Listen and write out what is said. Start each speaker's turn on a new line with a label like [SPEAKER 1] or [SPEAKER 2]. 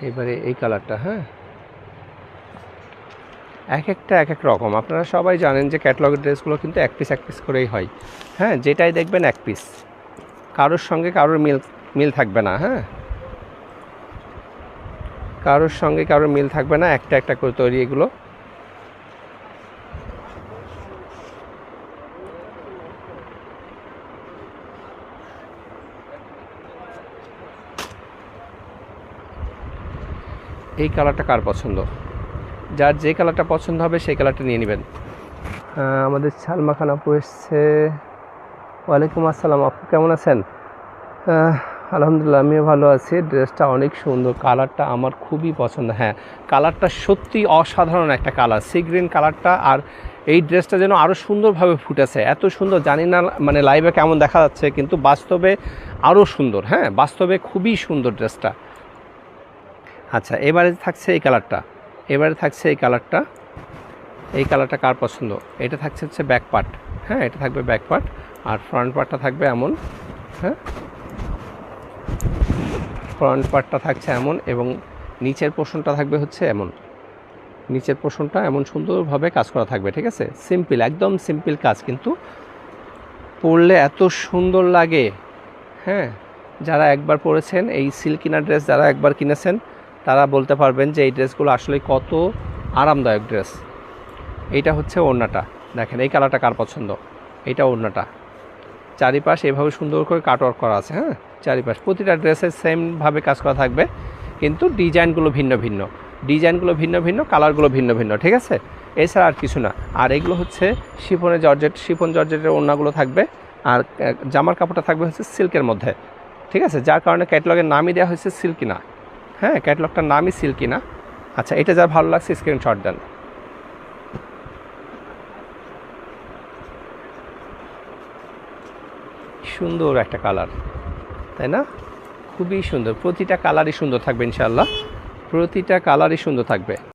[SPEAKER 1] এবারে এই কালারটা, হ্যাঁ, এক একটা এক এক রকম। আপনারা সবাই জানেন যে ক্যাটালগের ড্রেসগুলো কিন্তু এক পিস করেই হয়, হ্যাঁ, যেটাই দেখবেন এক পিস, কারোর সঙ্গে কারোর মিল থাকবে না, হ্যাঁ, কারোর সঙ্গে কারোর মিল থাকবে না, একটা একটা করে তৈরি এগুলো। এই কালারটা কার পছন্দ? যার যে কালারটা পছন্দ হবে সেই কালারটা নিয়ে নেবেন। আমাদের সালমা খান আপু এসছে। ওয়ালাইকুম আসসালাম আপু, কেমন আছেন? আলহামদুলিল্লাহ, আমিও ভালো আছি। ড্রেসটা অনেক সুন্দর, কালারটা আমার খুবই পছন্দ। হ্যাঁ, কালারটা সত্যি অসাধারণ একটা কালার, সি গ্রিন কালারটা। আর এই ড্রেসটা যেন আরও সুন্দরভাবে ফুটেছে, এত সুন্দর, জানি না মানে লাইভে কেমন দেখা যাচ্ছে, কিন্তু বাস্তবে আরও সুন্দর। হ্যাঁ, বাস্তবে খুবই সুন্দর ড্রেসটা। আচ্ছা, এবারে থাকছে এই কালারটা, এই কালারটা কার পছন্দ? এটা থাকছে হচ্ছে ব্যাক পার্ট, হ্যাঁ, এটা থাকবে ব্যাক পার্ট, আর ফ্রন্ট পার্টটা থাকবে এমন, হ্যাঁ, ফ্রন্ট পার্টটা থাকছে এমন, এবং নিচের পোর্শনটা থাকবে হচ্ছে এমন, নিচের পোর্শনটা এমন সুন্দরভাবে কাজ করা থাকবে, ঠিক আছে? সিম্পল, একদম সিম্পল কাজ, কিন্তু পরলে এত সুন্দর লাগে। হ্যাঁ, যারা একবার পরেছেন এই সিল্কিনা ড্রেস, যারা একবার কিনেছেন, তারা বলতে পারবেন যে এই ড্রেসগুলো আসলে কত আরামদায়ক ড্রেস। এইটা হচ্ছে ওড়নাটা, দেখেন এই কালারটা কার পছন্দ? এইটা ওড়নাটা, চারিপাশ এভাবে সুন্দর করে কাটওয়ার্ক করা আছে, হ্যাঁ, চারিপাশ প্রতিটা ড্রেসের সেমভাবে কাজ করা থাকবে, কিন্তু ডিজাইনগুলো ভিন্ন ভিন্ন, কালারগুলো ভিন্ন ভিন্ন, ঠিক আছে? এছাড়া আর কিছু না। আর এগুলো হচ্ছে শিফন জর্জেটের ওড়নাগুলো থাকবে, আর জামার কাপড়টা থাকবে হচ্ছে সিল্কের মধ্যে, ঠিক আছে? যার কারণে ক্যাটালগের নামই দেওয়া হয়েছে সিল্কিনা, হ্যাঁ, ক্যাটালগটার নামই সিল্কিনা। আচ্ছা, এটা যার ভালো লাগছে স্ক্রিনশট দেন। সুন্দর একটা কালার, তাই না? খুবই সুন্দর, প্রতিটা কালারই সুন্দর থাকবে ইনশাআল্লাহ, প্রতিটা কালারই সুন্দর থাকবে।